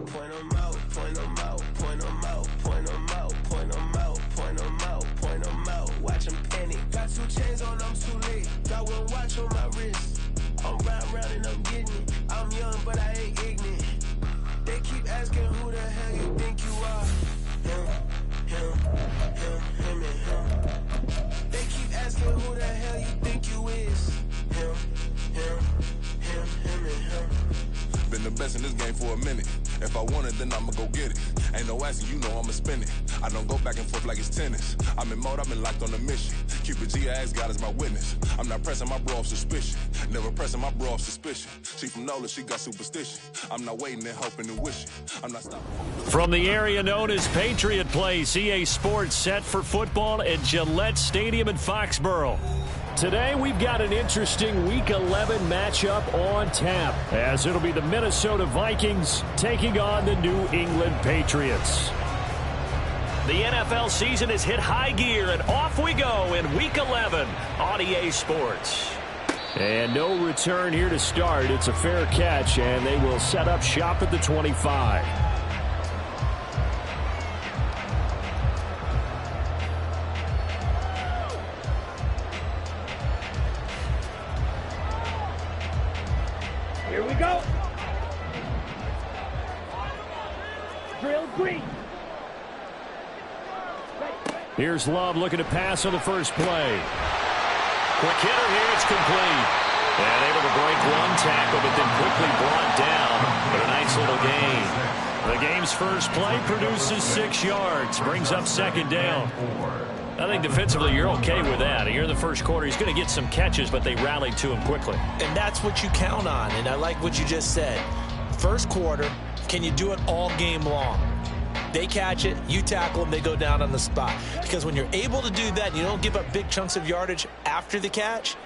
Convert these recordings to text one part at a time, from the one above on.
Point 'em out, point 'em out, point 'em out, point 'em out, point 'em out, point 'em out, point 'em out. Watch 'em panic. Got 2 chains on, I'm too late. Got 1 watch on my wrist. I'm round and I'm getting it. I'm young, but I ain't ignorant. They keep asking who the hell you think you are. Him, and him. They keep asking who the hell you think you is. Him, and him. Been the best in this game for a minute. If I want it, then I'ma go get it. Ain't no asking, you know I'ma spend it. I don't go back and forth like it's tennis. I'm in mode, I've been locked on a mission. Cupid G, I ask God as my witness. I'm not pressing my bro off suspicion. Never pressing my bro off suspicion. She from Nola, she got superstition. I'm not waiting and hoping and wishing. I'm not stopping. From the area known as Patriot Place, EA Sports set for football at Gillette Stadium in Foxborough. Today, we've got an interesting Week 11 matchup on tap, as it'll be the Minnesota Vikings taking on the New England Patriots. The NFL season has hit high gear, and off we go in Week 11 on EA Sports. And no return here to start. It's a fair catch, and they will set up shop at the 25. Here we go. Drill green. Here's Love looking to pass on the first play. Quick hitter here, it's complete. And able to break 1 tackle, but then quickly brought down. But a nice little gain. The game's first play produces 6 yards, brings up 2nd down. I think defensively you're okay with that. Here in the first quarter, he's going to get some catches, but they rallied to him quickly. And that's what you count on, and I like what you just said. First quarter, can you do it all game long? They catch it, you tackle them, they go down on the spot. Because when you're able to do that, you don't give up big chunks of yardage after the catch,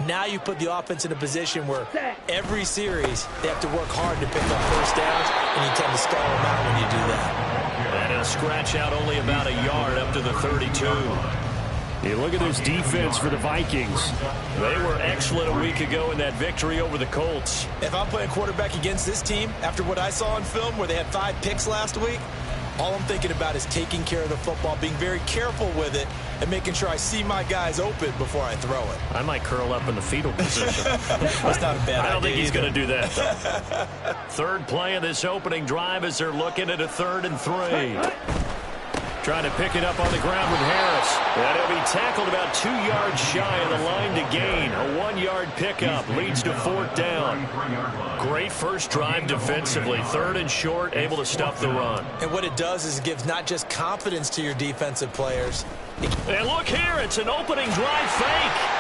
now you put the offense in a position where every series they have to work hard to pick up first downs, and you tend to stall them out when you do that. And he'll scratch out only about a yard up to the 32. You look at this defense for the Vikings. They were excellent a week ago in that victory over the Colts. If I'm playing quarterback against this team, after what I saw on film where they had 5 picks last week, all I'm thinking about is taking care of the football, being very careful with it, and making sure I see my guys open before I throw it. I might curl up in the fetal position. That's not a bad idea. I don't think he's going to do that, though. Third play of this opening drive as they're looking at a 3rd and 3. Trying to pick it up on the ground with Harris. And he'll be tackled about 2 yards shy of the line to gain. A 1-yard pickup leads to 4th down. Great first drive defensively. 3rd and short, able to stuff the run. And what it does is it gives not just confidence to your defensive players. And look here, it's an opening drive fake.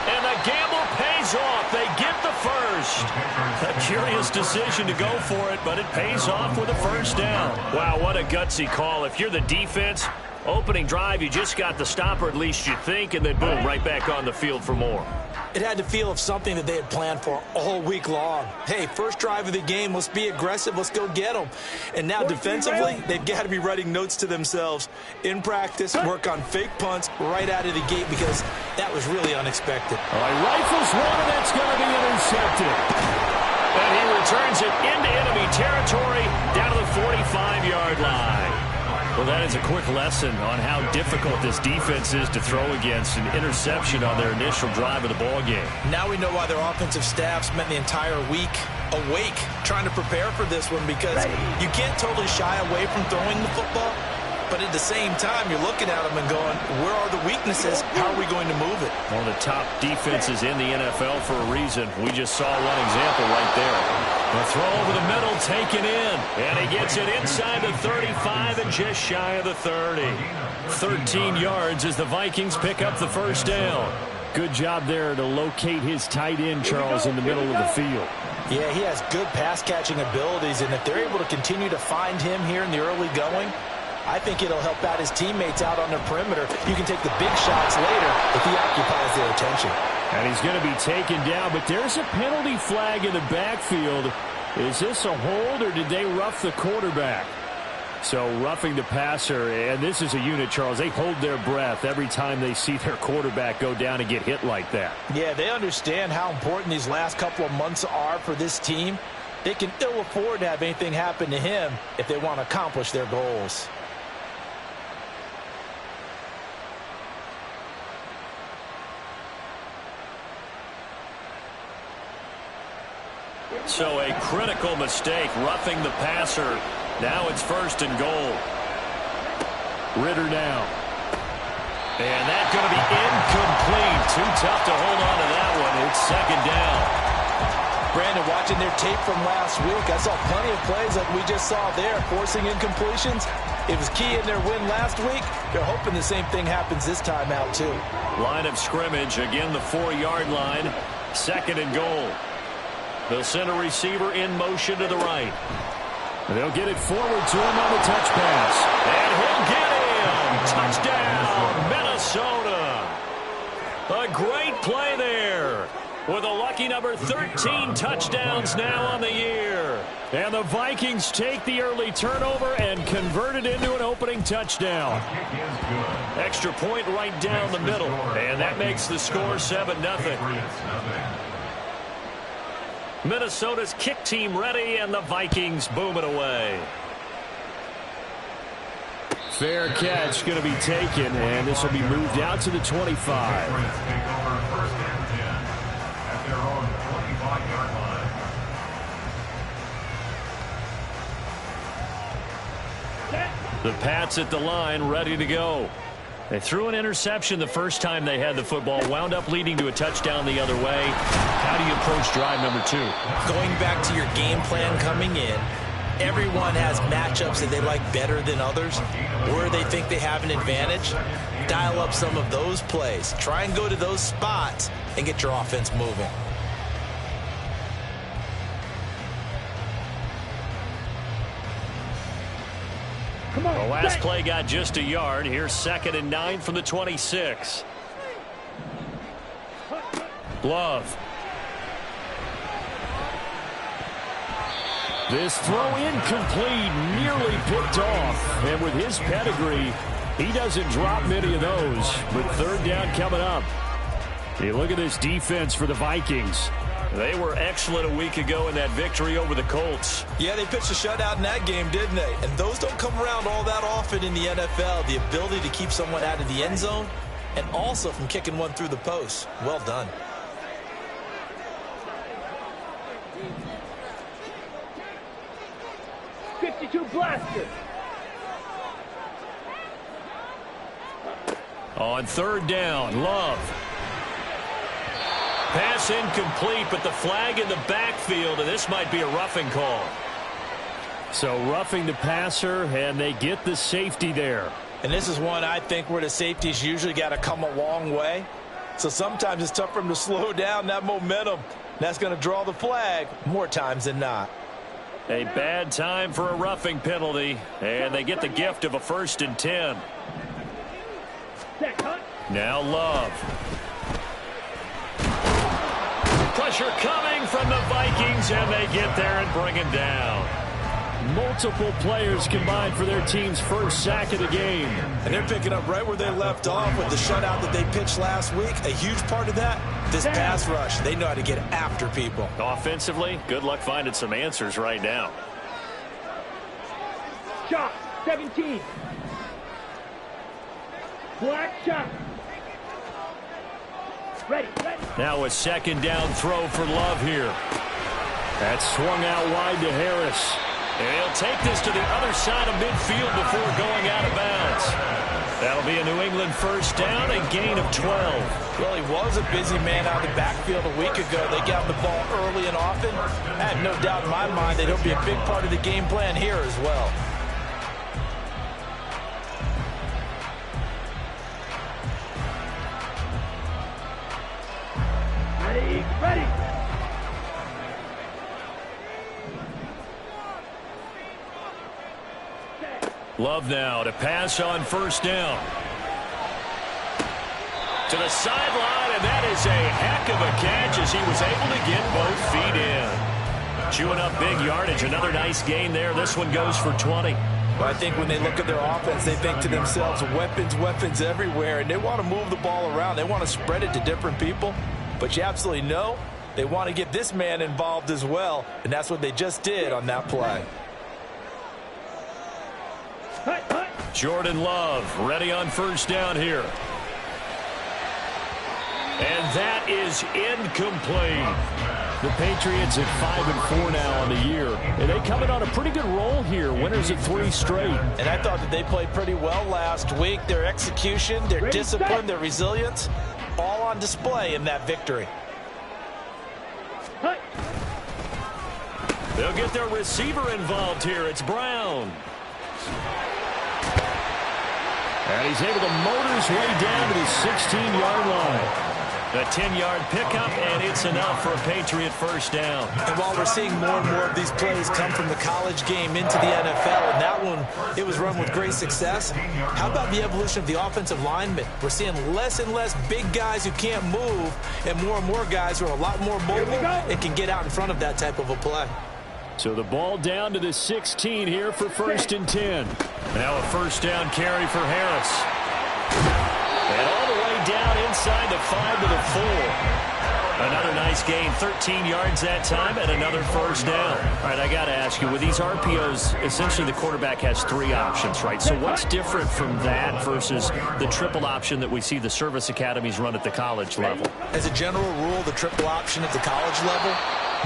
And the gamble pays off. They get the first. A curious decision to go for it, but it pays off with a first down. Wow, what a gutsy call. If you're the defense, opening drive, you just got the stop, or at least you think, and then boom, right back on the field for more. It had to feel of something that they had planned for all week long. Hey, first drive of the game, let's be aggressive, let's go get them. And now defensively, they've got to be writing notes to themselves. In practice, work on fake punts right out of the gate because that was really unexpected. All right, rifles one, and that's going to be intercepted. And he returns it into enemy territory down to the 45-yard line. Well, that is a quick lesson on how difficult this defense is to throw against. An interception on their initial drive of the ball game. Now we know why their offensive staff spent the entire week awake trying to prepare for this one, because you can't totally shy away from throwing the football. But at the same time, you're looking at them and going, where are the weaknesses? How are we going to move it? One of the top defenses in the NFL for a reason. We just saw one example right there. The throw over the middle taken in. And he gets it inside the 35 and just shy of the 30. 13 yards as the Vikings pick up the first down. Good job there to locate his tight end, Charles, in the middle of the field. Yeah, he has good pass-catching abilities, and if they're able to continue to find him here in the early going, I think it'll help out his teammates out on the perimeter. You can take the big shots later if he occupies their attention. And he's going to be taken down, but there's a penalty flag in the backfield. Is this a hold, or did they rough the quarterback? So roughing the passer, and this is a unit, Charles. They hold their breath every time they see their quarterback go down and get hit like that. Yeah, they understand how important these last couple of months are for this team. They can ill afford to have anything happen to him if they want to accomplish their goals. So a critical mistake, roughing the passer. Now it's 1st and goal. Ritter now. And that's going to be incomplete. Too tough to hold on to that one. It's 2nd down. Brandon, watching their tape from last week, I saw plenty of plays like we just saw there, forcing incompletions. It was key in their win last week. They're hoping the same thing happens this time out, too. Line of scrimmage, again the 4-yard line. 2nd and goal. They'll send a receiver in motion to the right. They'll get it forward to him on the touch pass. And he'll get him. Touchdown, Minnesota. A great play there. With a lucky number 13 touchdowns now on the year. And the Vikings take the early turnover and convert it into an opening touchdown. Extra point right down the middle. And that makes the score 7-0. Minnesota's kick team ready, and the Vikings boom it away. Fair catch going to be taken, and this will be moved out to the 25. The Pats at the line, ready to go. They threw an interception the first time they had the football, wound up leading to a touchdown the other way. How do you approach drive number 2? Going back to your game plan coming in, everyone has matchups that they like better than others, where they think they have an advantage. Dial up some of those plays. Try and go to those spots and get your offense moving. The last play got just a yard. Here's 2nd and 9 from the 26. Love. This throw incomplete, nearly picked off. And with his pedigree, he doesn't drop many of those. But 3rd down coming up. You look at this defense for the Vikings. They were excellent a week ago in that victory over the Colts. Yeah, they pitched a shutout in that game, didn't they? And those don't come around all that often in the NFL. The ability to keep someone out of the end zone and also from kicking one through the post. Well done. Blaster. On 3rd down, Love. Pass incomplete, but the flag in the backfield, and this might be a roughing call. So roughing the passer, and they get the safety there. And this is one I think where the safeties usually got to come a long way. So sometimes it's tough for them to slow down that momentum. That's going to draw the flag more times than not. A bad time for a roughing penalty, and they get the gift of a 1st and 10. Now Love. Pressure coming from the Vikings, and they get there and bring him down. Multiple players combined for their team's first sack of the game. And they're picking up right where they left off with the shutout that they pitched last week. A huge part of that, this pass rush. They know how to get after people. Offensively, good luck finding some answers right now. Shot, 17. Black shot. Ready. Now a 2nd down throw for Love here. That's swung out wide to Harris. And he'll take this to the other side of midfield before going out of bounds. That'll be a New England 1st down, a gain of 12. Well, he was a busy man out of the backfield a week ago. They got the ball early and often. I have no doubt in my mind that he'll be a big part of the game plan here as well. Ready. Love now to pass on first down. To the sideline, and that is a heck of a catch as he was able to get both feet in. Chewing up big yardage. Another nice gain there. This one goes for 20. Well, I think when they look at their offense, they think to themselves, weapons everywhere, and they want to move the ball around. They want to spread it to different people, but you absolutely know they want to get this man involved as well, and that's what they just did on that play. Jordan Love ready on first down here. And that is incomplete. The Patriots at 5-4 now on the year. And they come in on a pretty good roll here. Winners at 3 straight. And I thought that they played pretty well last week. Their execution, their discipline, their resilience, all on display in that victory. They'll get their receiver involved here. It's Brown. And he's able to motor his way down to the 16-yard line. A 10-yard pickup, and it's enough for a Patriot first down. And while we're seeing more and more of these plays come from the college game into the NFL, and that one, it was run with great success, how about the evolution of the offensive linemen? We're seeing less and less big guys who can't move, and more guys who are a lot more mobile and can get out in front of that type of a play. So the ball down to the 16 here for first and 10. Now a first down carry for Harris. And all the way down inside the 5 to the 4. Another nice gain, 13 yards that time, and another first down. All right, I got to ask you, with these RPOs, essentially the quarterback has 3 options, right? So what's different from that versus the triple option that we see the service academies run at the college level? As a general rule, the triple option at the college level,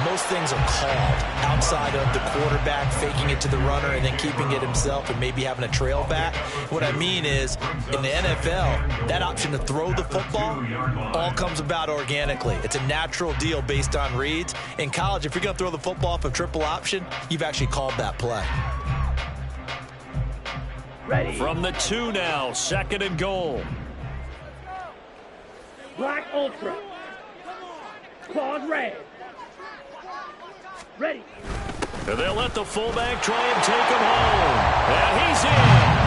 most things are called outside of the quarterback faking it to the runner and then keeping it himself and maybe having a trail back. What I mean is, in the NFL, that option to throw the football all comes about organically. It's a natural deal based on reads. In college, if you're going to throw the football off a triple option, you've actually called that play. Ready. From the 2 now, 2nd and goal. Black Ultra. Claws red. Ready. And they'll let the fullback try and take him home. And he's in.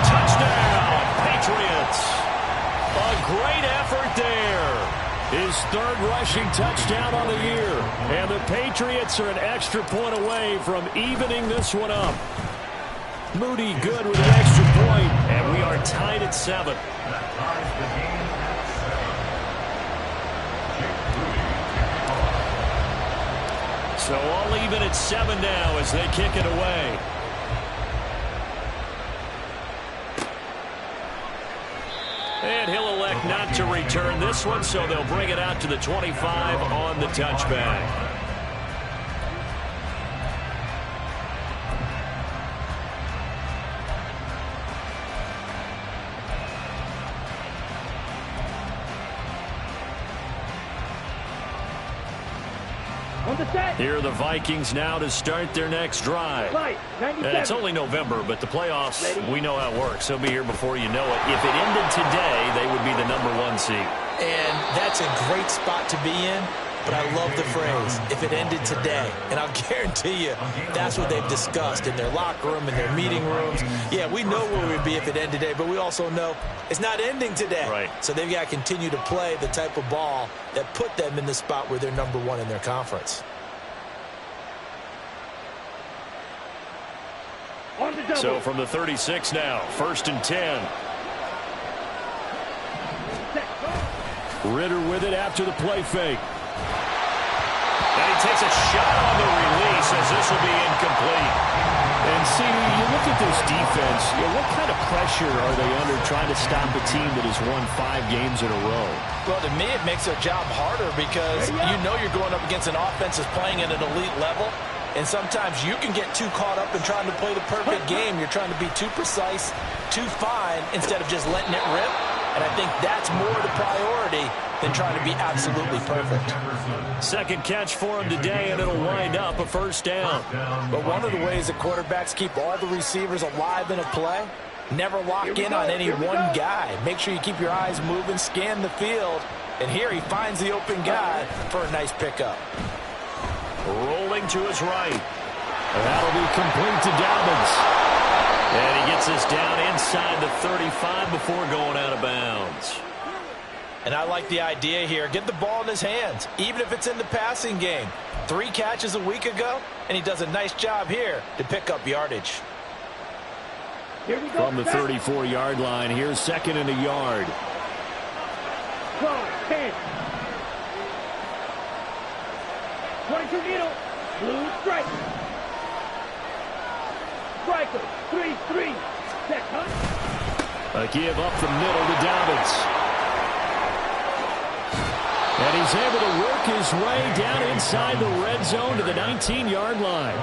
Touchdown, Patriots. A great effort there. His 3rd rushing touchdown on the year. And the Patriots are an extra point away from evening this one up. Moody good with an extra point, and we are tied at 7. So all even at 7 now as they kick it away. And he'll elect not to return this one, so they'll bring it out to the 25 on the touchback. Here are the Vikings now to start their next drive. And it's only November, but the playoffs, we know how it works. They'll be here before you know it. If it ended today, they would be the #1 seed. And that's a great spot to be in, but I love the phrase, if it ended today. And I'll guarantee you, that's what they've discussed in their locker room, in their meeting rooms. Yeah, we know where we'd be if it ended today, but we also know it's not ending today. Right. So they've got to continue to play the type of ball that put them in the spot where they're #1 in their conference. So from the 36 now, 1st and 10. Ritter with it after the play fake. And he takes a shot on the release as this will be incomplete. And see, you look at this defense, what kind of pressure are they under trying to stop a team that has won 5 games in a row? Well, to me, it makes their job harder because you know you're going up against an offense that's playing at an elite level. And sometimes you can get too caught up in trying to play the perfect game. You're trying to be too precise, too fine, instead of just letting it rip. And I think that's more the priority than trying to be absolutely perfect. 2nd catch for him today, and it'll wind up a first down. But one of the ways that quarterbacks keep all the receivers alive in a play, never lock in on any one guy. Make sure you keep your eyes moving, scan the field, And here he finds the open guy for a nice pickup. Rolling to his right. That'll be complete to Dobbins. And he gets us down inside the 35 before going out of bounds. And I like the idea here. Get the ball in his hands, even if it's in the passing game. 3 catches a week ago, and he does a nice job here to pick up yardage. From the 34-yard line, here's 2nd and a yard. 12, 10. 22 needle. Blue strike. Striker, 3-3. Set, huh? A give up the middle to Dobbins. And he's able to work his way down inside the red zone to the 19-yard line.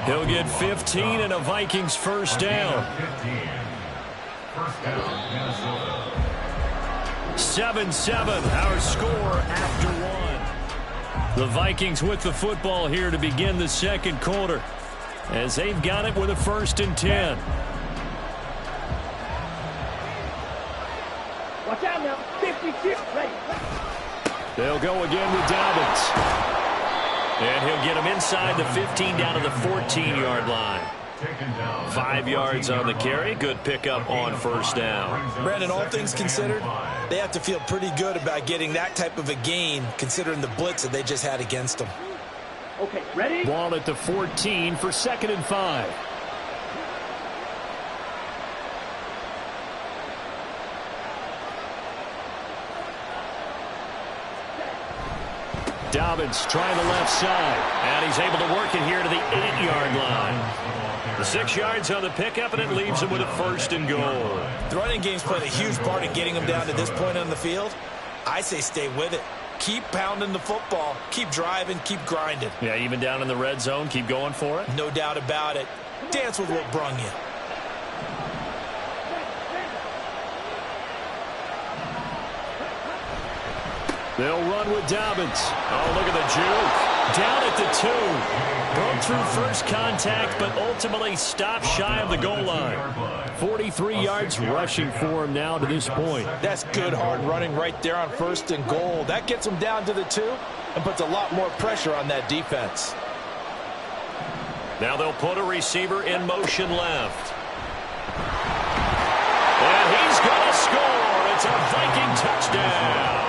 He'll get 15 and a Vikings first down. 7-7, our score after 1. The Vikings with the football here to begin the second quarter, as they've got it with a 1st and 10. Watch out now. 56. Ready. They'll go again with Dobbins. And he'll get him inside the 15 down to the 14-yard line. 5 yards on the carry. Good pickup on first down. Brandon, all things considered, they have to feel pretty good about getting that type of a gain, considering the blitz that they just had against them. Okay, ready? Ball at the 14 for 2nd and 5. Dobbins trying the left side, and he's able to work it here to the 8-yard line. The 6 yards on the pickup, and it leaves him with a 1st and goal. The running game's played a huge part in getting him down to this point on the field. I say stay with it. Keep pounding the football. Keep driving. Keep grinding. Yeah, even down in the red zone, keep going for it. No doubt about it. Dance with what brung you. They'll run with Dobbins. Oh, look at the juke. Down at the 2. Broke through first contact, but ultimately stopped shy of the goal line. 43 yards rushing for him now to this point. That's good hard running right there on 1st and goal. That gets him down to the 2 and puts a lot more pressure on that defense. Now they'll put a receiver in motion left. And he's going to score. It's a Viking touchdown.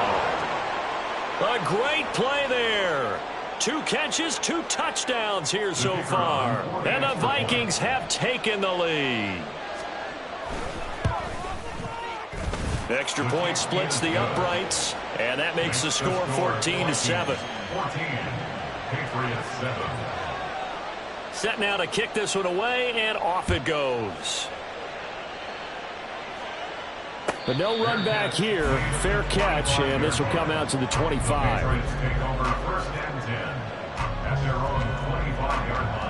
A great play there. 2 catches, 2 touchdowns here so far. And the Vikings have taken the lead. Extra point splits the uprights, and that makes the score 14-7. Set now to kick this one away, and off it goes. But no run back here. Fair catch, and this will come out to the 25. Take over 1st and 10 at their own 25-yard line.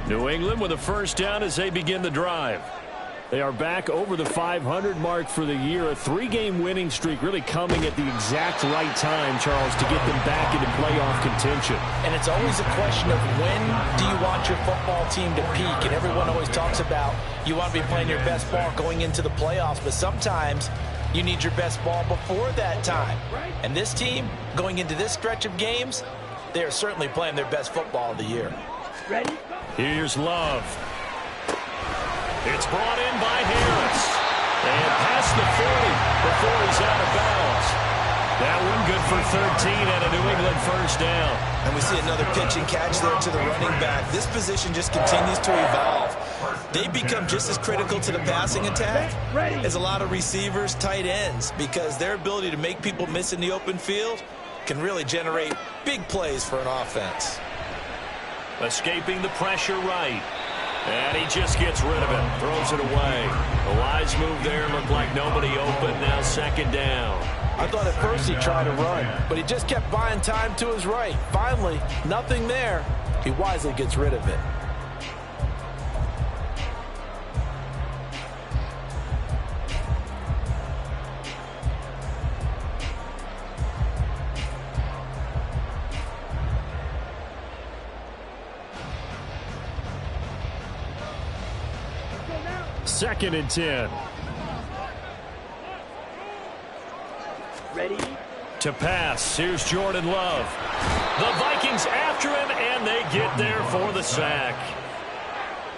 New England with a first down as they begin the drive. They are back over the 500 mark for the year. A 3-game winning streak really coming at the exact right time, Charles, to get them back into playoff contention. And it's always a question of when do you want your football team to peak? And everyone always talks about you want to be playing your best ball going into the playoffs, but sometimes you need your best ball before that time. And this team, going into this stretch of games, they are certainly playing their best football of the year. Ready? Here's Love. It's brought in by Harris. And past the 40 before he's out of bounds. That one good for 13 and a New England first down. And we see another pitch and catch there to the running back. This position just continues to evolve. They become just as critical to the passing attack as a lot of receivers, tight ends, because their ability to make people miss in the open field can really generate big plays for an offense. Escaping the pressure right. And he just gets rid of it. Throws it away. The wise move there. Looked like nobody open. Now 2nd down. I thought at first he tried to run, but he just kept buying time to his right. Finally, nothing there. He wisely gets rid of it. 2nd and 10. Ready? To pass, here's Jordan Love. The Vikings after him, and they get there for the sack.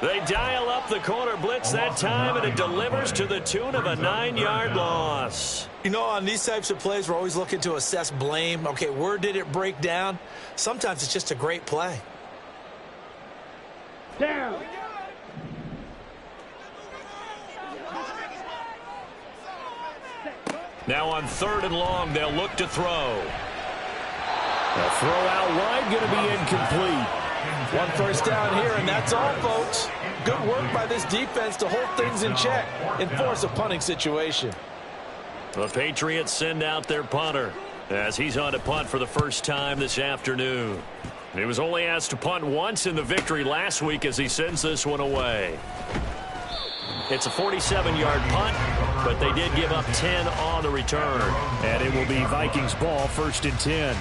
They dial up the corner blitz that time, and it delivers to the tune of a 9-yard loss. You know, on these types of plays, we're always looking to assess blame. Okay, where did it break down? Sometimes it's just a great play. Down. Now on 3rd and long, they'll look to throw. A throw out wide, going to be incomplete. 1 first down here, and that's all, folks. Good work by this defense to hold things in check and force a punting situation. The Patriots send out their punter as he's on to punt for the first time this afternoon. He was only asked to punt once in the victory last week as he sends this one away. It's a 47-yard punt, but they did give up 10 on the return. And it will be Vikings ball, 1st and 10.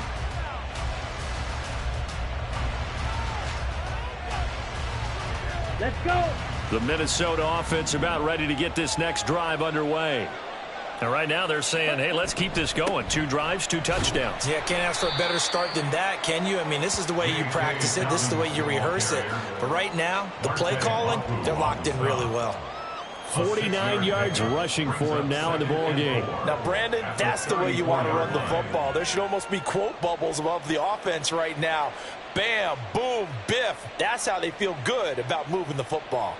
Let's go. The Minnesota offense about ready to get this next drive underway. And right now they're saying, hey, let's keep this going. 2 drives, 2 touchdowns. Yeah, can't ask for a better start than that, can you? I mean, this is the way you practice it. This is the way you rehearse it. But right now, the play calling, they're locked in really well. 49 yards rushing for him now in the ball game. Now, Brandon, that's the way you want to run the football. There should almost be quote bubbles above the offense right now. Bam, boom, biff. That's how they feel good about moving the football.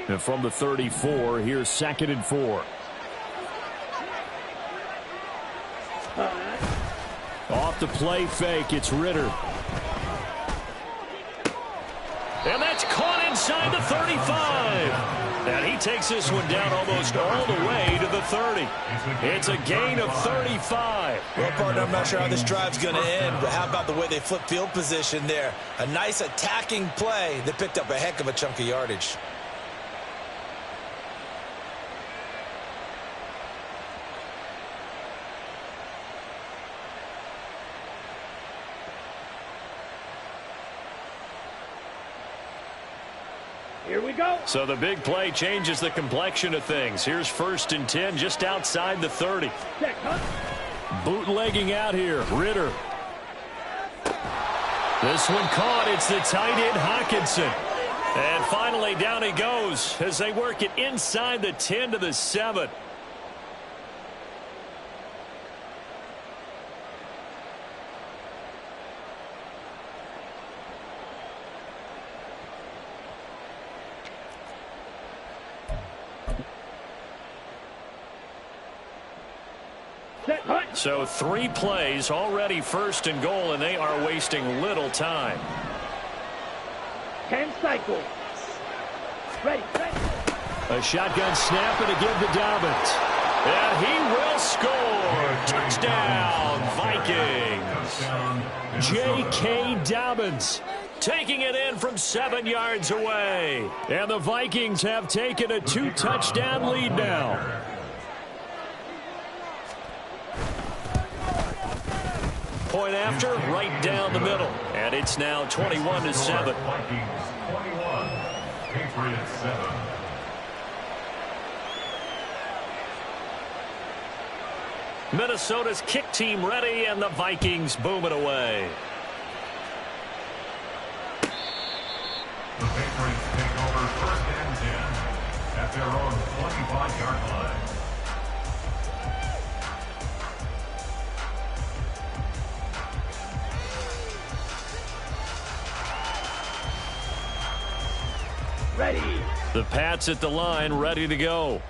And from the 34, here's 2nd and 4. Off the play fake, it's Ritter. And that's caught inside the 35. And he takes this one down almost all the way to the 30. It's a gain of 35. Well, partner, I'm not sure how this drive's going to end, but how about the way they flip field position there? A nice attacking play that picked up a heck of a chunk of yardage. Here we go. So the big play changes the complexion of things. Here's 1st and 10 just outside the 30. Check, huh? Bootlegging out here, Ritter. This one caught. It's the tight end, Hawkinson. And finally down he goes as they work it inside the 10 to the 7. So 3 plays, already 1st and goal, and they are wasting little time. 10 cycles. Ready. A shotgun snap and a give to Dobbins. And he will score. Touchdown, Vikings. J.K. Dobbins taking it in from 7 yards away. And the Vikings have taken a 2-touchdown lead now. Point after, right down the middle. And it's now 21-7. Vikings 21, Patriots 7. Minnesota's kick team ready, and the Vikings boom it away. The Patriots take over 1st and 10 at their own 25-yard line. Ready. The Pats at the line, ready to go.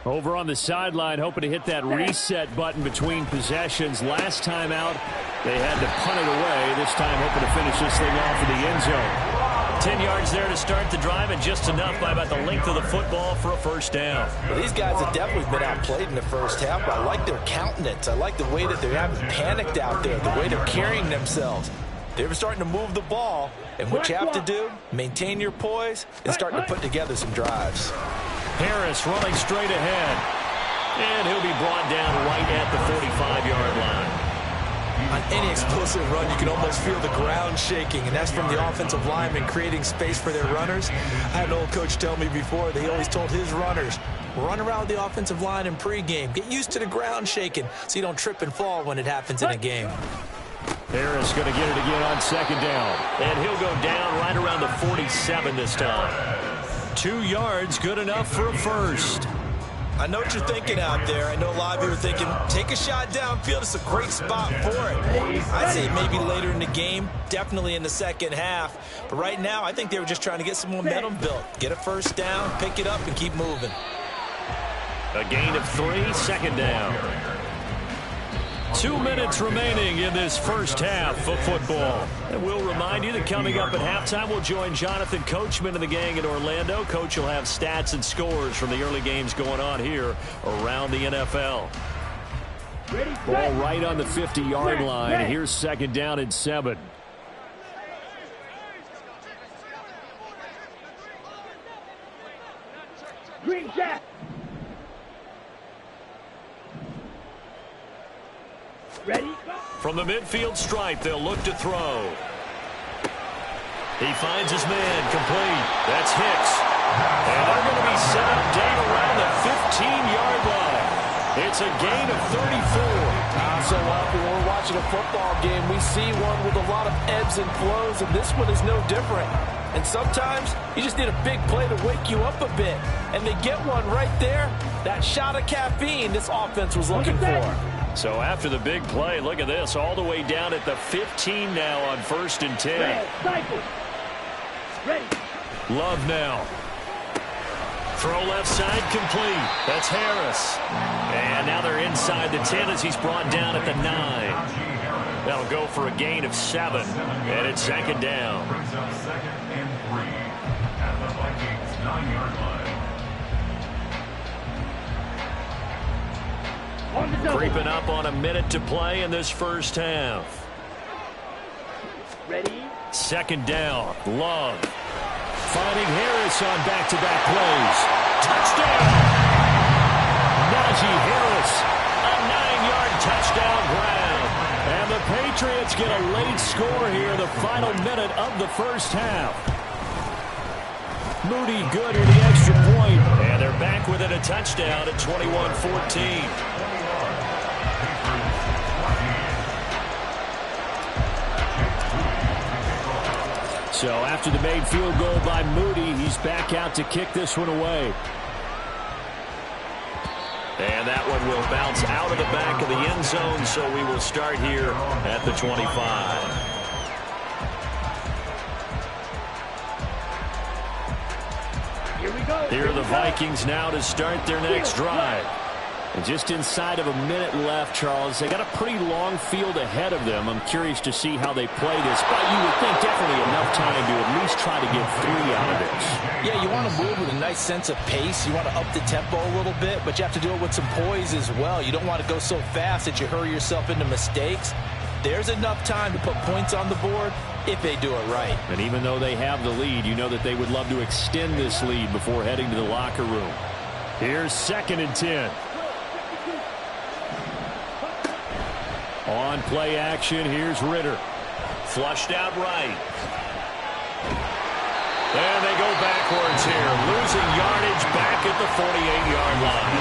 Over on the sideline, hoping to hit that reset button between possessions. Last time out, they had to punt it away. This time, hoping to finish this thing off in the end zone. 10 yards there to start the drive, and just enough by about the length of the football for a 1st down. Well, these guys have definitely been outplayed in the 1st half, but I like their countenance. I like the way that they haven't panicked out there, the way they're carrying themselves. They're starting to move the ball, and what you have to do, maintain your poise and start to put together some drives. Harris running straight ahead, and he'll be brought down right at the 45-yard line. On any explosive run, you can almost feel the ground shaking, and that's from the offensive linemen creating space for their runners. I had an old coach tell me before, they always told his runners, run around the offensive line in pregame. Get used to the ground shaking so you don't trip and fall when it happens in a game. Harris going to get it again on second down. And he'll go down right around the 47 this time. 2 yards, good enough for a first. I know what you're thinking out there. I know a lot of you are thinking, take a shot downfield. It's a great spot for it. I'd say maybe later in the game, definitely in the second half. But right now, I think they were just trying to get some momentum built. Get a first down, pick it up, and keep moving. A gain of 3, second down. 2 minutes remaining in this first half of football. And we'll remind you that coming up at halftime, we'll join Jonathan Coachman and the gang in Orlando. Coach will have stats and scores from the early games going on here around the NFL. Ball right on the 50-yard line. Here's second down and 7. Green Jack. Ready? From the midfield stripe, they'll look to throw. He finds his man, complete. That's Hicks. And they're going to be set up down around the 15-yard line. It's a gain of 34. So often when we're watching a football game, we see one with a lot of ebbs and flows, and this one is no different. And sometimes you just need a big play to wake you up a bit. And they get one right there. That shot of caffeine this offense was looking for. So after the big play, look at this, all the way down at the 15 now on 1st and 10. Ready. Love now. Throw left side, complete. That's Harris. And now they're inside the 10 as he's brought down at the 9. That'll go for a gain of 7. And it's second down. Brings up 2nd and 3 at the Vikings 9-yard line. Creeping up on a minute to play in this first half. Ready? Second down. Love. Finding Harris on back-to-back plays. Touchdown! Najee Harris. A 9-yard touchdown grab. And the Patriots get a late score here in the final minute of the first half. Moody good with the extra point. And they're back within a touchdown at 21-14. So after the made field goal by Moody, he's back out to kick this one away. And that one will bounce out of the back of the end zone, so we will start here at the 25. Here we go. Here are the Vikings now to start their next drive. And just inside of a minute left, Charles, they got a pretty long field ahead of them. I'm curious to see how they play this, but you would think definitely enough time to at least try to get 3 out of this. Yeah, you want to move with a nice sense of pace. You want to up the tempo a little bit, but you have to do it with some poise as well. You don't want to go so fast that you hurry yourself into mistakes. There's enough time to put points on the board if they do it right. And even though they have the lead, you know that they would love to extend this lead before heading to the locker room. Here's 2nd and 10. On play action, here's Ritter. Flushed out right. And they go backwards here, losing yardage back at the 48-yard line.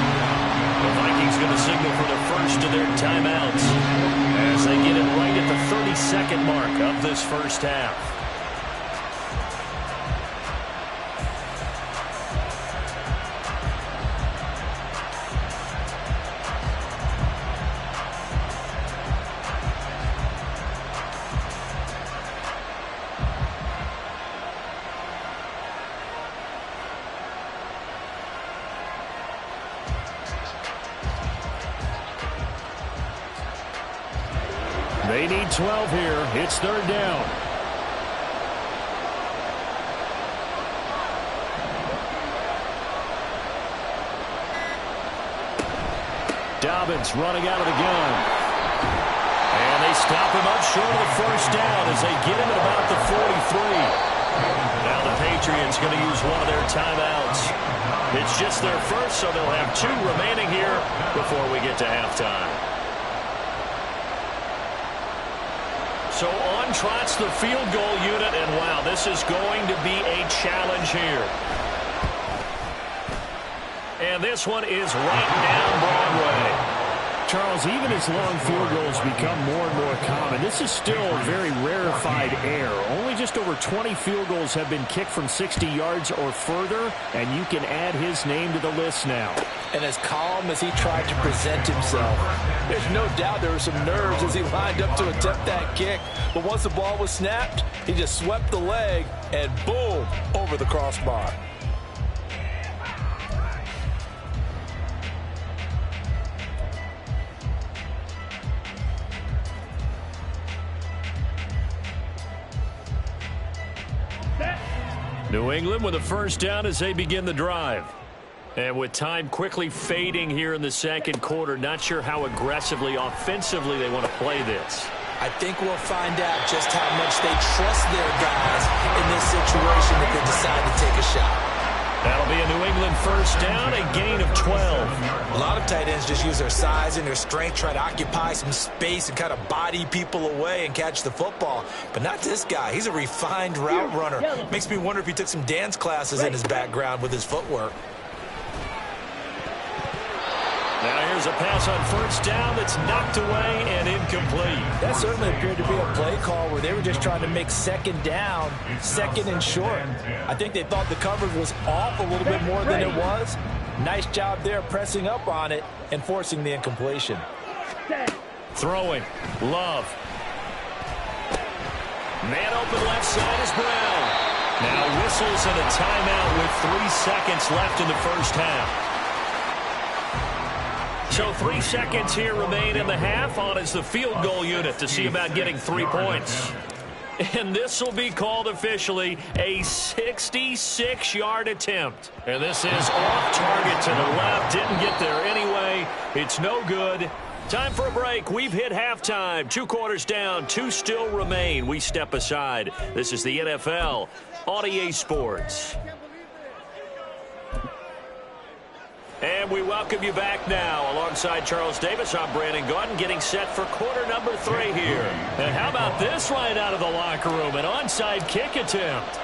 The Vikings going to signal for the first of their timeouts as they get it right at the 30-second mark of this first half. They need 12 here. It's 3rd down. Dobbins running out of the gun. And they stop him up short of the first down as they get him at about the 43. Now the Patriots going to use one of their timeouts. It's just their first, so they'll have 2 remaining here before we get to halftime. So on trots the field goal unit, and wow, this is going to be a challenge here. And this one is right down Broadway. Charles, even as long field goals become more and more common, this is still very rarefied air. Only just over 20 field goals have been kicked from 60 yards or further, and you can add his name to the list now. And as calm as he tried to present himself, there's no doubt there were some nerves as he lined up to attempt that kick. But once the ball was snapped, he just swept the leg and boom, over the crossbar. New England with a first down as they begin the drive. And with time quickly fading here in the second quarter, not sure how aggressively, offensively they want to play this. I think we'll find out just how much they trust their guys in this situation if they decide to take a shot. That'll be a New England first down, a gain of 12. A lot of tight ends just use their size and their strength, try to occupy some space and kind of body people away and catch the football. But not this guy. He's a refined route runner. Makes me wonder if he took some dance classes in his background with his footwork. Now here's a pass on first down that's knocked away and incomplete. That certainly appeared to be a play call where they were just trying to make second down, second and short. I think they thought the coverage was off a little bit more than it was. Nice job there pressing up on it and forcing the incompletion. Throwing. Love. Man open left side is Brown. Now whistles and a timeout with 3 seconds left in the first half. So 3 seconds here remain in the half. On is the field goal unit to see about getting 3 points. And this will be called officially a 66-yard attempt. And this is off target to the left. Didn't get there anyway. It's no good. Time for a break. We've hit halftime. 2 quarters down. 2 still remain. We step aside. This is the NFL on EA Sports. And we welcome you back now. Alongside Charles Davis, I'm Brandon Gaudin, getting set for quarter number 3 here. And how about this right out of the locker room? An onside kick attempt.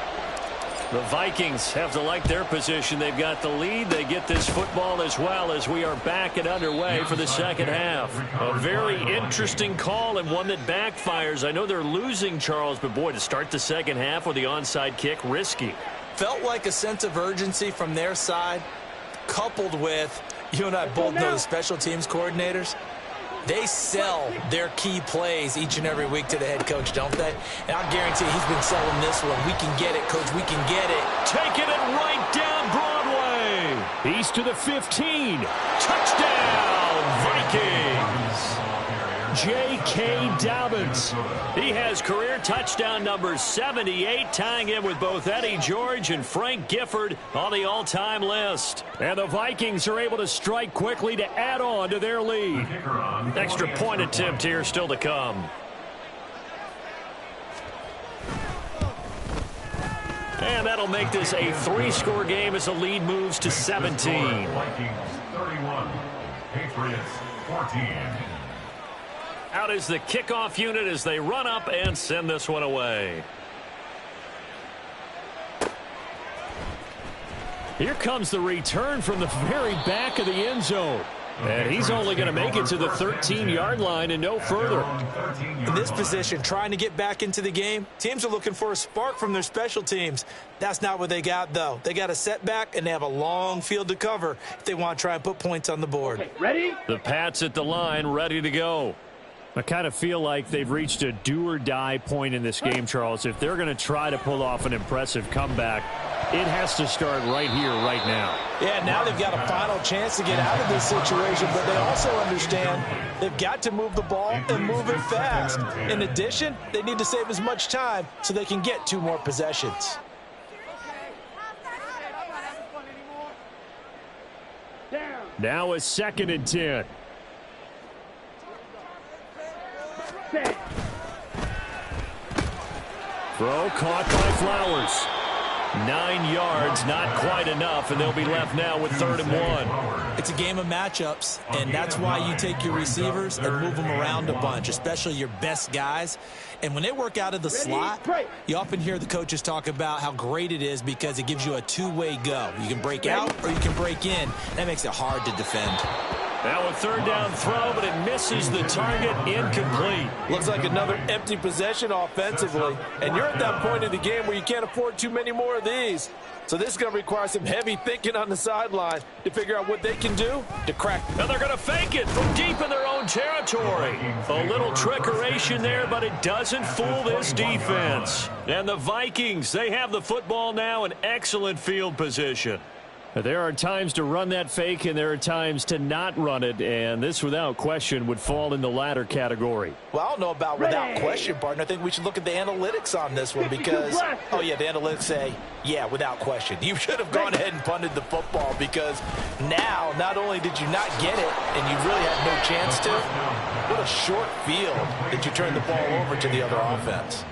The Vikings have to like their position. They've got the lead. They get this football as well as we are back and underway for the second half. A very interesting call and one that backfires. I know they're losing, Charles, but boy, to start the second half with the onside kick, risky. Felt like a sense of urgency from their side, coupled with, you and I both know the special teams coordinators, they sell their key plays each and every week to the head coach, don't they? And I guarantee he's been selling this one. We can get it, coach. We can get it. Taking it right down Broadway. He's to the 15. Touchdown, Vikings. J.K. Dobbins. He has career touchdown number 78, tying him with both Eddie George and Frank Gifford on the all-time list. And the Vikings are able to strike quickly to add on to their lead. Extra point attempt here still to come. And that'll make this a 3-score game as the lead moves to 17. Vikings 31, Patriots 14. Out is the kickoff unit as they run up and send this one away. Here comes the return from the very back of the end zone. And he's only going to make it to the 13-yard line and no further. In this position, trying to get back into the game, teams are looking for a spark from their special teams. That's not what they got, though. They got a setback, and they have a long field to cover if they want to try and put points on the board. Okay, ready? The Pats at the line, ready to go. I kind of feel like they've reached a do-or-die point in this game, Charles. If they're going to try to pull off an impressive comeback, it has to start right here, right now. Yeah, now they've got a final chance to get out of this situation, but they also understand they've got to move the ball and move it fast. In addition, they need to save as much time so they can get 2 more possessions. Now a 2nd and 10. Throw caught by Flowers. 9 yards, not quite enough, and they'll be left now with 3rd and 1. It's a game of matchups, and that's why you take your receivers and move them around a bunch, especially your best guys. And when they work out of the slot, you often hear the coaches talk about how great it is because it gives you a two-way go. You can break out or you can break in. That makes it hard to defend. Now a 3rd down throw, but it misses the target, incomplete. Looks like another empty possession offensively. And you're at that point in the game where you can't afford too many more of these. So this is going to require some heavy thinking on the sideline to figure out what they can do to crack. Now they're going to fake it from deep in their own territory. A little trickeration there, but it doesn't fool this defense. And the Vikings, they have the football now in excellent field position. There are times to run that fake, and there are times to not run it, and this, without question, would fall in the latter category. Well, I don't know about without question, partner. I think we should look at the analytics on this one because, oh, yeah, the analytics say, yeah, without question. You should have gone ahead and punted the football because now not only did you not get it and you really had no chance to, what a short field that you turned the ball over to the other offense.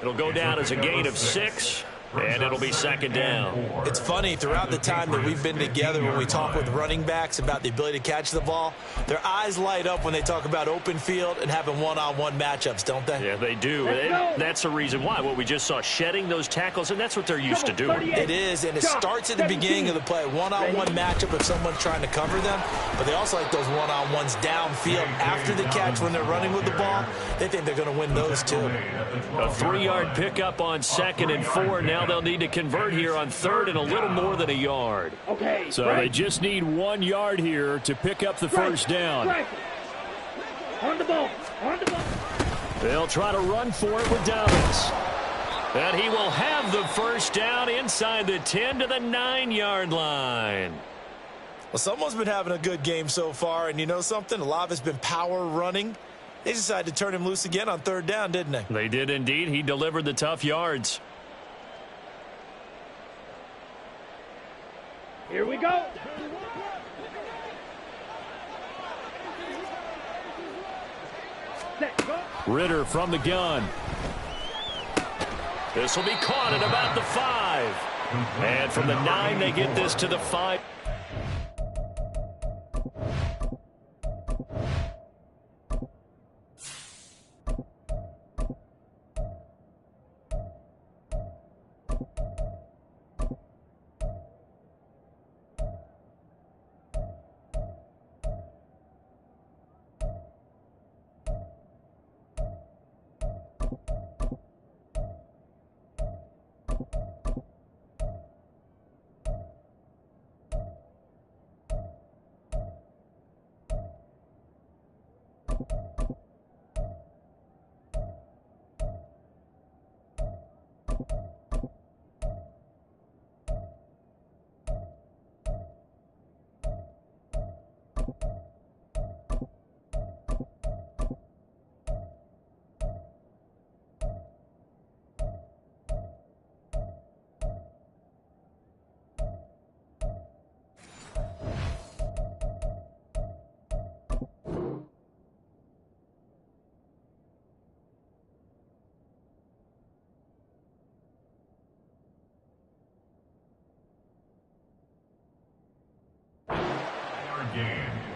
It'll go down as a gain of 6. And it'll be 2nd down. It's funny, throughout the time that we've been together when we talk with running backs about the ability to catch the ball, their eyes light up when they talk about open field and having one-on-one matchups, don't they? Yeah, they do. And that's the reason why. What we just saw, shedding those tackles, and that's what they're used to doing. It is, and it starts at the beginning of the play. One-on-one matchup if someone's trying to cover them, but they also like those one-on-ones downfield after the catch when they're running with the ball. They think they're going to win those too. A 3-yard pickup on 2nd and 4. Now they'll need to convert here on 3rd and a little more than a yard. So they just need 1 yard here to pick up the 1st down. On the ball. On the ball. They'll try to run for it with Dobbins. And he will have the 1st down inside the 10 to the 9-yard line. Well, someone's been having a good game so far, and you know something? A lot of it's been power running. They decided to turn him loose again on 3rd down, didn't they? They did indeed. He delivered the tough yards. Here we go. Set, go. Ritter from the gun. This will be caught at about the 5. And from the 9, they get this to the 5.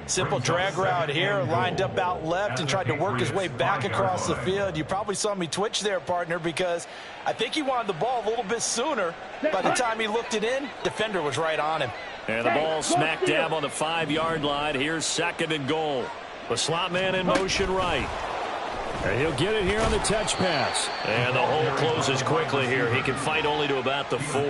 Simple drag route here, lined up out left and tried to work his way back across the field. You probably saw me twitch there, partner, because I think he wanted the ball a little bit sooner. By the time he looked it in, defender was right on him. And the ball smack dab on the 5-yard line. Here's 2nd and goal. The slot man in motion right. And he'll get it here on the touch pass. And the hole closes quickly here. He can fight only to about the 4.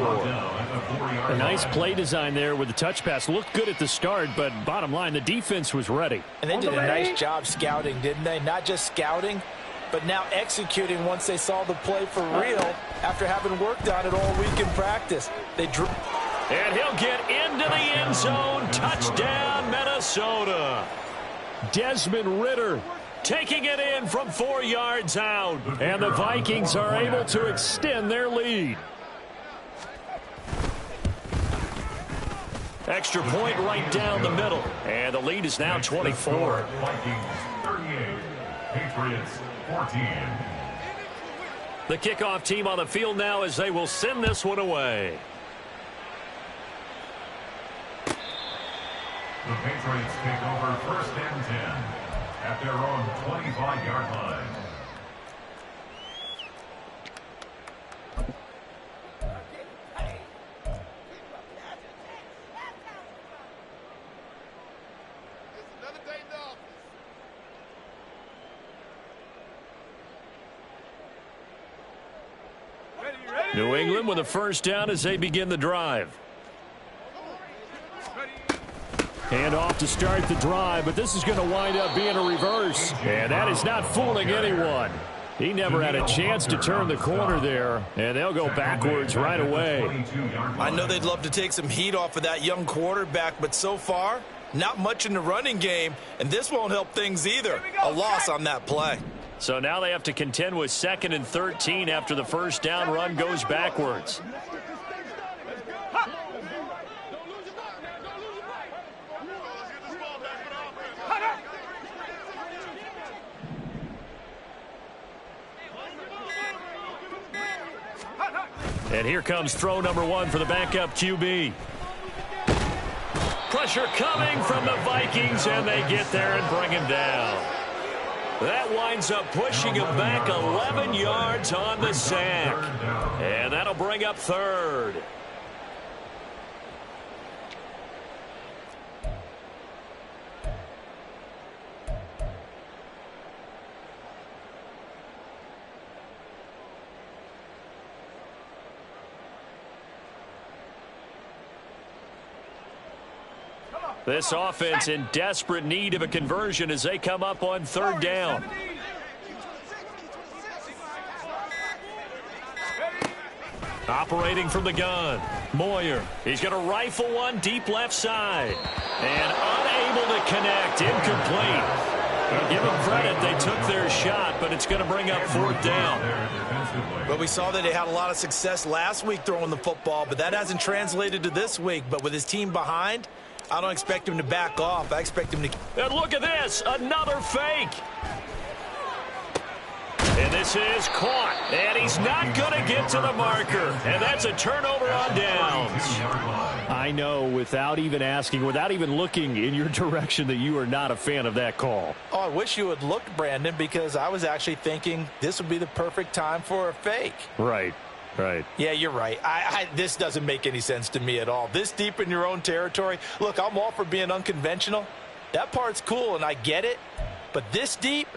A nice play design there with the touch pass. Looked good at the start, but bottom line, the defense was ready. And they did a nice job scouting, didn't they? Not just scouting, but now executing once they saw the play for real after having worked on it all week in practice. They drew. And he'll get into the end zone. Touchdown, Minnesota. Desmond Ritter taking it in from 4 yards out. And the Vikings are able to extend their lead. Extra point right down the middle. And the lead is now 24. Vikings 38, Patriots 14. The kickoff team on the field now as they will send this one away. The Patriots take over 1st and 10 at their own 25-yard line. New England with a first down as they begin the drive. Hand off to start the drive, but this is going to wind up being a reverse. And that is not fooling anyone. He never had a chance to turn the corner there, and they'll go backwards right away. I know they'd love to take some heat off of that young quarterback, but so far, not much in the running game, and this won't help things either. A loss on that play. So now they have to contend with 2nd and 13 after the first down run goes backwards. And here comes throw number 1 for the backup QB. Pressure coming from the Vikings, and they get there and bring him down. That winds up pushing him back 11 yards on the sack. And that'll bring up 3rd. This offense in desperate need of a conversion as they come up on 3rd down. Operating from the gun, Moyer. He's going to rifle one deep left side. And unable to connect, incomplete. Well, give them credit, they took their shot, but it's going to bring up 4th down. But we saw that they had a lot of success last week throwing the football, but that hasn't translated to this week. But with his team behind, I don't expect him to back off. I expect him to... And look at this, another fake. And this is caught, and he's not going to get to the marker. And that's a turnover on downs. I know, without even asking, without even looking in your direction, that you are not a fan of that call. Oh, I wish you would look, Brandon, because I was actually thinking this would be the perfect time for a fake. Right. Right. Yeah, you're right. This doesn't make any sense to me at all. This deep in your own territory. Look, I'm all for being unconventional. That part's cool, and I get it. But this deep,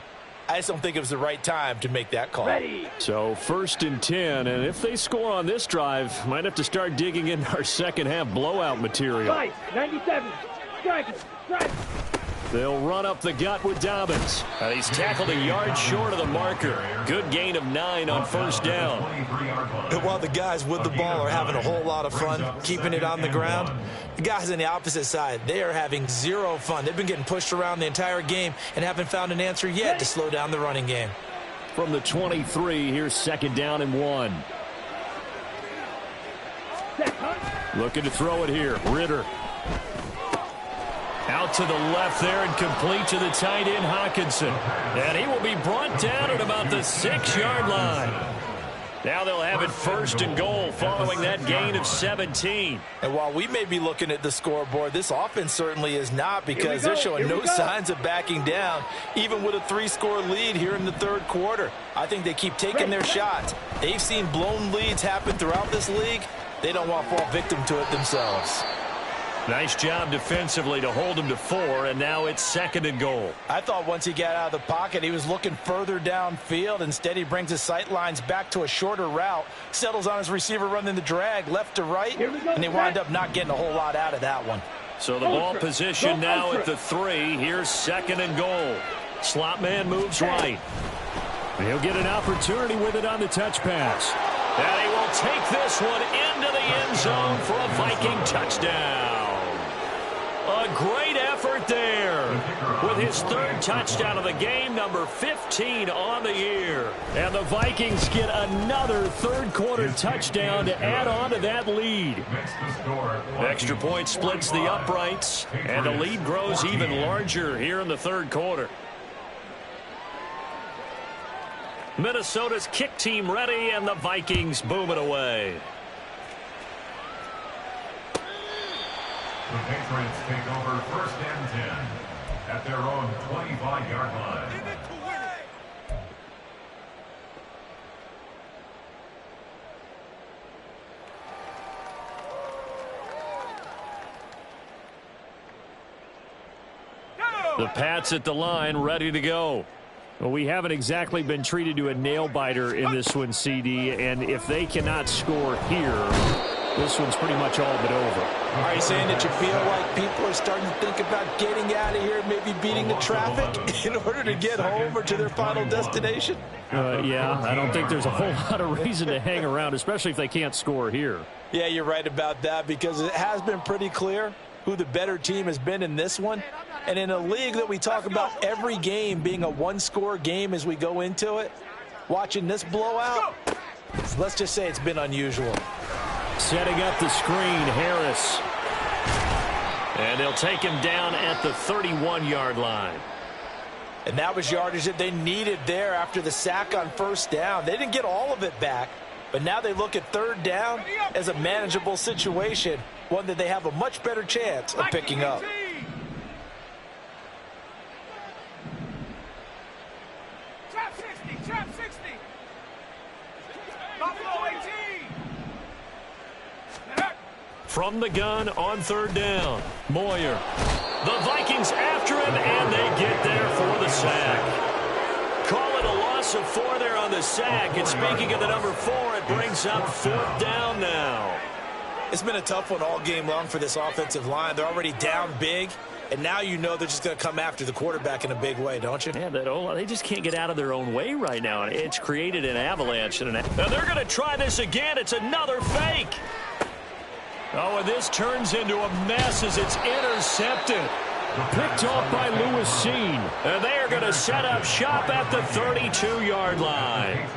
I just don't think it was the right time to make that call. Ready. So 1st and 10, and if they score on this drive, might have to start digging in our second half blowout material. 97. Strike. They'll run up the gut with Dobbins. He's tackled a yard short of the marker. Good gain of 9 on 1st down. And while the guys with the ball are having a whole lot of fun keeping it on the ground, the guys on the opposite side, they are having zero fun. They've been getting pushed around the entire game and haven't found an answer yet to slow down the running game. From the 23, here's 2nd down and 1. Looking to throw it here. Ritter. Out to the left there and complete to the tight end, Hawkinson. And he will be brought down at about the 6-yard line. Now they'll have it 1st and goal following that gain of 17. And while we may be looking at the scoreboard, this offense certainly is not, because they're showing no signs of backing down, even with a 3-score lead here in the 3rd quarter. I think they keep taking their shots. They've seen blown leads happen throughout this league. They don't want to fall victim to it themselves. Nice job defensively to hold him to 4, and now it's 2nd and goal. I thought once he got out of the pocket, he was looking further downfield. Instead, he brings his sight lines back to a shorter route, settles on his receiver running the drag left to right, and they wind up not getting a whole lot out of that one. So the ball position now at the 3. Here's 2nd and goal. Slot man moves right. He'll get an opportunity with it on the touch pass. And he will take this one into the end zone for a Viking touchdown. A great effort there with his 3rd touchdown of the game, number 15 on the year. And the Vikings get another 3rd quarter touchdown to add on to that lead. Extra point splits the uprights, and the lead grows even larger here in the 3rd quarter. Minnesota's kick team ready, and the Vikings boom it away. The Patriots take over 1st and 10 at their own 25-yard line. The Pats at the line, ready to go. Well, we haven't exactly been treated to a nail-biter in this one, CD, and if they cannot score here, this one's pretty much all but over. Are you saying that you feel like people are starting to think about getting out of here, maybe beating the traffic in order to get home or to their final destination? Yeah, I don't think there's a whole lot of reason to hang around, especially if they can't score here. Yeah, you're right about that, because it has been pretty clear who the better team has been in this one. And in a league that we talk about every game being a one-score game as we go into it, watching this blowout, let's just say it's been unusual. Setting up the screen, Harris. And they'll take him down at the 31-yard line. And that was yardage that they needed there after the sack on 1st down. They didn't get all of it back, but now they look at 3rd down as a manageable situation, one that they have a much better chance of picking up. Trap 60. Buffalo 18. From the gun on 3rd down, Moyer. The Vikings after him, and they get there for the sack. Call it a loss of 4 there on the sack. And speaking of the number 4, it brings up 4th down now. It's been a tough one all game long for this offensive line. They're already down big, and now you know they're just going to come after the quarterback in a big way, don't you? Yeah, they just can't get out of their own way right now. It's created an avalanche. And they're going to try this again. It's another fake. Oh, and this turns into a mess as it's intercepted. Picked off by Lewis Seen. And they are going to set up shop at the 32-yard line.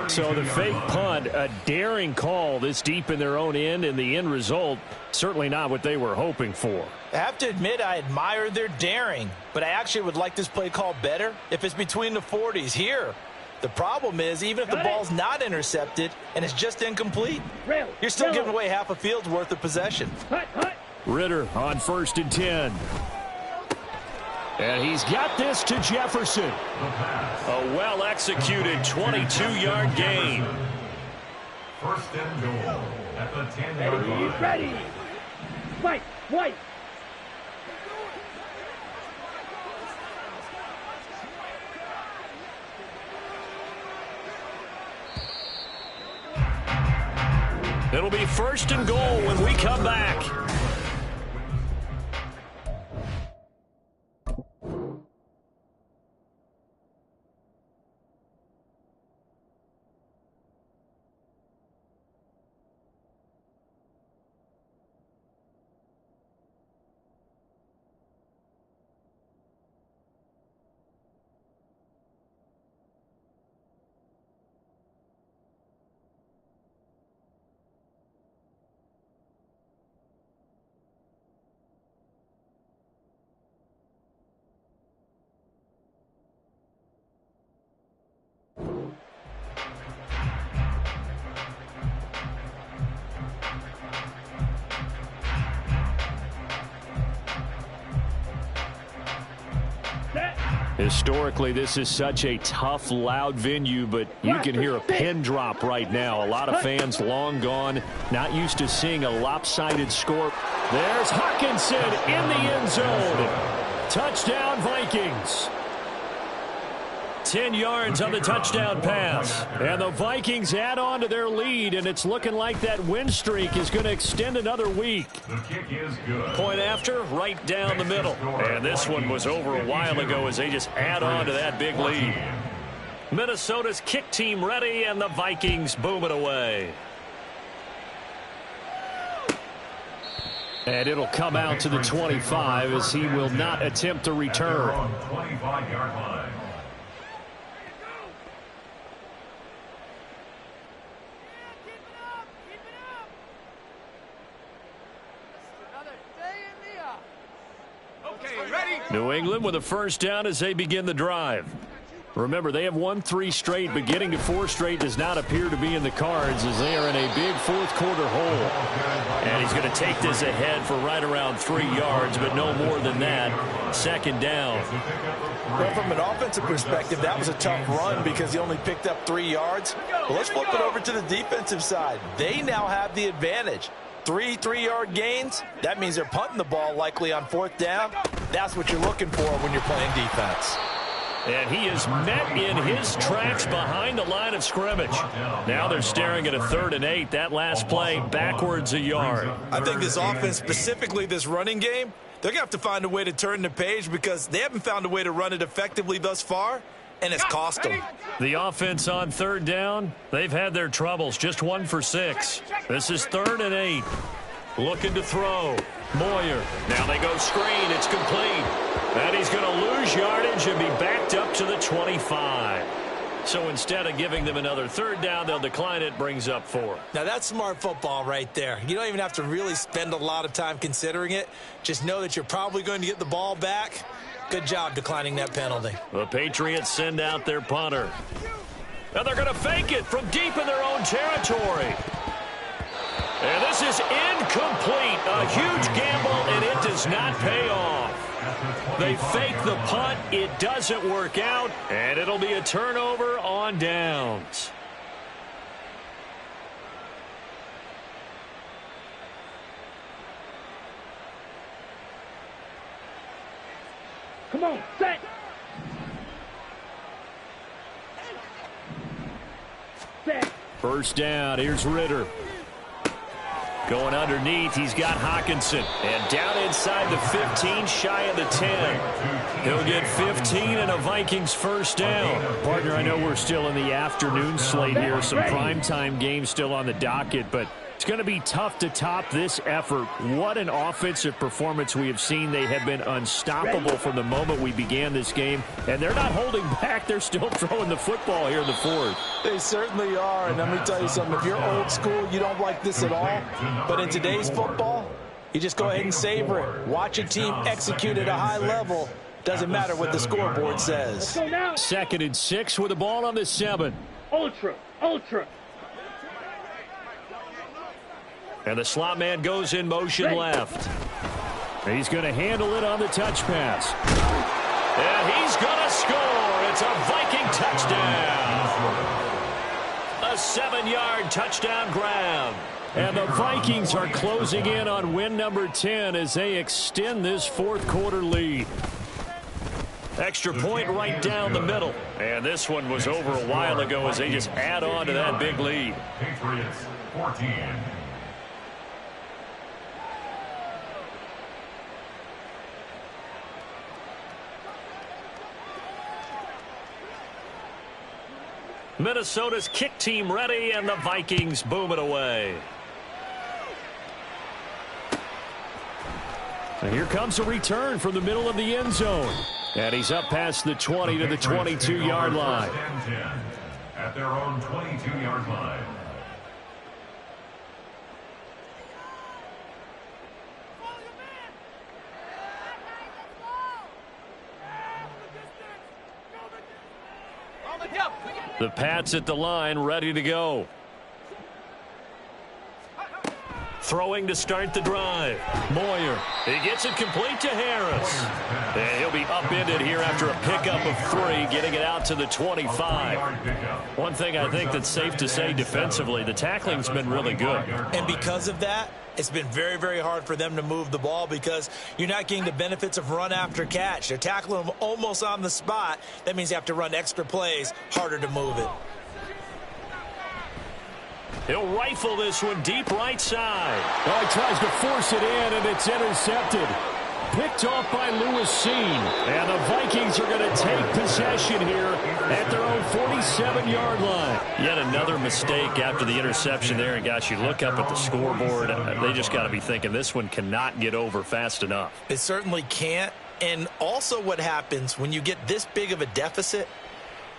So the fake punt, a daring call this deep in their own end, and the end result, certainly not what they were hoping for. I have to admit I admire their daring, but I actually would like this play call better if it's between the 40s here. The problem is, even if the ball's not intercepted and it's just incomplete, you're still giving away half a field's worth of possession. Ritter on 1st and 10. And he's got this to Jefferson. A well-executed 22-yard gain. 1st and goal at the 10-yard line. He's ready. White. It'll be 1st and goal when we come back. Historically, this is such a tough, loud venue, but you can hear a pin drop right now. A lot of fans long gone, not used to seeing a lopsided score. There's Hawkinson in the end zone. Touchdown, Vikings. 10 yards on the touchdown pass. And the Vikings add on to their lead, and it's looking like that win streak is going to extend another week. The kick is good. Point after, right down the middle. And this one was over a while ago as they just add on to that big lead. Minnesota's kick team ready, and the Vikings boom it away. And it'll come out to the 25 as he will not attempt to return. 25-yard line. New England with a first down as they begin the drive. Remember, they have won 3 straight, but getting to 4 straight does not appear to be in the cards as they are in a big fourth-quarter hole. And he's going to take this ahead for right around 3 yards, but no more than that. 2nd down. Well, from an offensive perspective, that was a tough run because he only picked up 3 yards. Well, let's flip it over to the defensive side. They now have the advantage. 3 3-yard gains, that means they're punting the ball likely on 4th down. That's what you're looking for when you're playing defense. And he is met in his tracks behind the line of scrimmage. Now they're staring at a 3rd and 8. That last play backwards a yard. I think this offense, specifically this running game, they're going to have to find a way to turn the page because they haven't found a way to run it effectively thus far, and it's cost them. The offense on 3rd down, they've had their troubles. Just 1 for 6. This is 3rd and 8. Looking to throw. Moyer. Now they go screen. It's complete. And he's going to lose yardage and be backed up to the 25. So instead of giving them another 3rd down, they'll decline it, brings up 4. Now that's smart football right there. You don't even have to really spend a lot of time considering it. Just know that you're probably going to get the ball back. Good job declining that penalty. The Patriots send out their punter. And they're going to fake it from deep in their own territory. And this is incomplete. A huge gamble, and it does not pay off. They fake the punt. It doesn't work out, and it'll be a turnover on downs. Come on, set. Set. 1st down. Here's Ritter. Going underneath, he's got Hawkinson. And down inside the 15, shy of the 10. He'll get 15 and a Vikings 1st down. Partner, I know we're still in the afternoon slate here. Some primetime games still on the docket, but it's going to be tough to top this effort. What an offensive performance we have seen. They have been unstoppable from the moment we began this game. And they're not holding back. They're still throwing the football here in the 4th. They certainly are. And let me tell you something. If you're old school, you don't like this at all. But in today's football, you just go ahead and savor it. Watch a team execute at a high level. Doesn't matter what the scoreboard says. 2nd and 6 with the ball on the 7. Ultra, ultra. And the slot man goes in motion left. He's going to handle it on the touch pass. And he's going to score. It's a Viking touchdown. A 7-yard touchdown grab. And the Vikings are closing in on win number 10 as they extend this 4th-quarter lead. Extra point right down the middle. And this one was over a while ago as they just add on to that big lead. Patriots 14. Minnesota's kick team ready, and the Vikings boom it away. And here comes a return from the middle of the end zone. And he's up past the 20 to the 22-yard line. At their own 22-yard line. The Pats at the line, ready to go. Throwing to start the drive. Moyer. He gets it complete to Harris. And he'll be upended here after a pickup of 3, getting it out to the 25. One thing I think that's safe to say defensively, the tackling's been really good. And because of that, it's been very, very hard for them to move the ball because you're not getting the benefits of run after catch. They're tackling them almost on the spot. That means you have to run extra plays, harder to move it. He'll rifle this one deep right side. Oh, he tries to force it in, and it's intercepted. Picked off by Lewis Seen. And the Vikings are going to take possession here at their own 47-yard line. Yet another mistake after the interception there. And, gosh, you look up at the scoreboard, they just got to be thinking this one cannot get over fast enough. It certainly can't. And also what happens when you get this big of a deficit,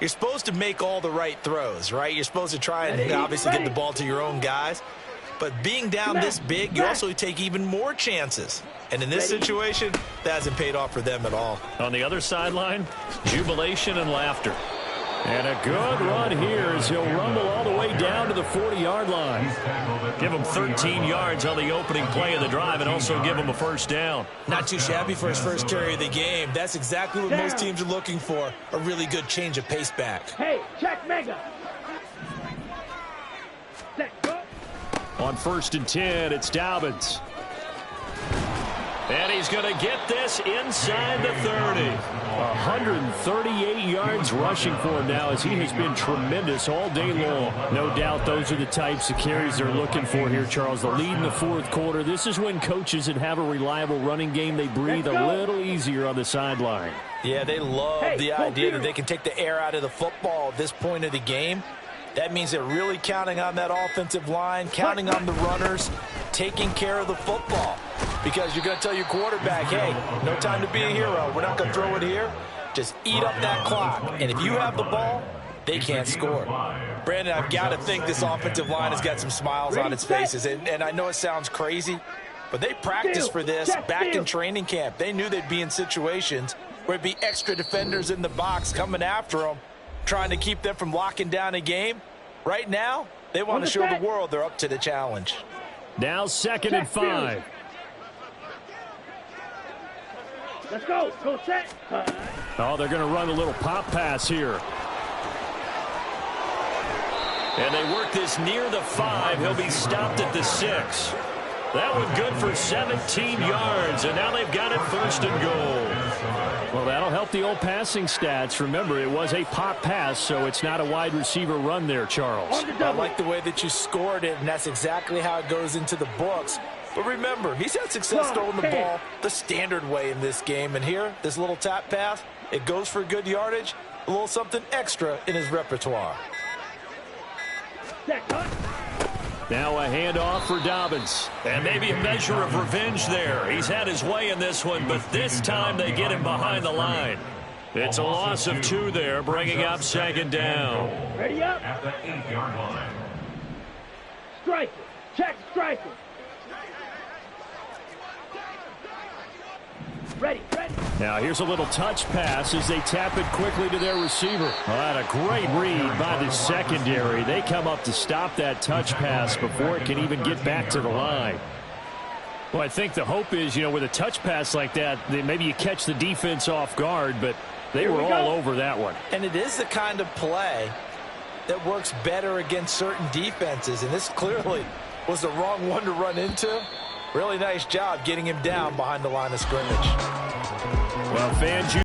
you're supposed to make all the right throws, right? You're supposed to try and obviously get the ball to your own guys. But being down this big, you also take even more chances. And in this situation, that hasn't paid off for them at all. On the other sideline, jubilation and laughter. And a good run here as he'll rumble all the way down to the 40-yard line. Give him 13 yards on the opening play of the drive and also give him a first down. Not too shabby for his first carry of the game. That's exactly what most teams are looking for, a really good change of pace back. Hey, check mega. Set, go. On 1st and 10, it's Dobbins. And he's going to get this inside the 30. 138 yards rushing for him now as he has been tremendous all day long. No doubt those are the types of carries they're looking for here, Charles. The lead in the 4th quarter. This is when coaches that have a reliable running game, they breathe a little easier on the sideline. Yeah, they love the idea that they can take the air out of the football at this point of the game. That means they're really counting on that offensive line, counting on the runners, taking care of the football. Because you're going to tell your quarterback, hey, no time to be a hero. We're not going to throw it here. Just eat up that clock. And if you have the ball, they can't score. Brandon, I've got to think this offensive line has got some smiles on its faces. And I know it sounds crazy, but they practiced for this back in training camp. They knew they'd be in situations where it'd be extra defenders in the box coming after them, trying to keep them from locking down a game. Right now, they want to show the world they're up to the challenge. Now 2nd and 5. Let's go. Go set. Oh, they're going to run a little pop pass here. And they work this near the 5. He'll be stopped at the 6. That one good for 17 yards, and now they've got it 1st and goal. Well, that'll help the old passing stats. Remember, it was a pop pass, so it's not a wide receiver run there, Charles. I like the way that you scored it, and that's exactly how it goes into the books. But remember, he's had success throwing the ball the standard way in this game. And here, this little tap pass, it goes for good yardage, a little something extra in his repertoire. Now a handoff for Dobbins. And maybe a measure of revenge there. He's had his way in this one, but this time they get him behind the line. It's a loss of 2 there, bringing up 2nd down. Ready up. At the 8-yard line. Striker. Check striker. Ready. Now here's a little touch pass as they tap it quickly to their receiver. Well, that a great read by the secondary. They come up to stop that touch pass before it can even get back to the line. Well, I think the hope is, with a touch pass like that, maybe you catch the defense off guard, but they were all over that one. And it is the kind of play that works better against certain defenses, and this clearly was the wrong one to run into. Really nice job getting him down behind the line of scrimmage. Well, fans,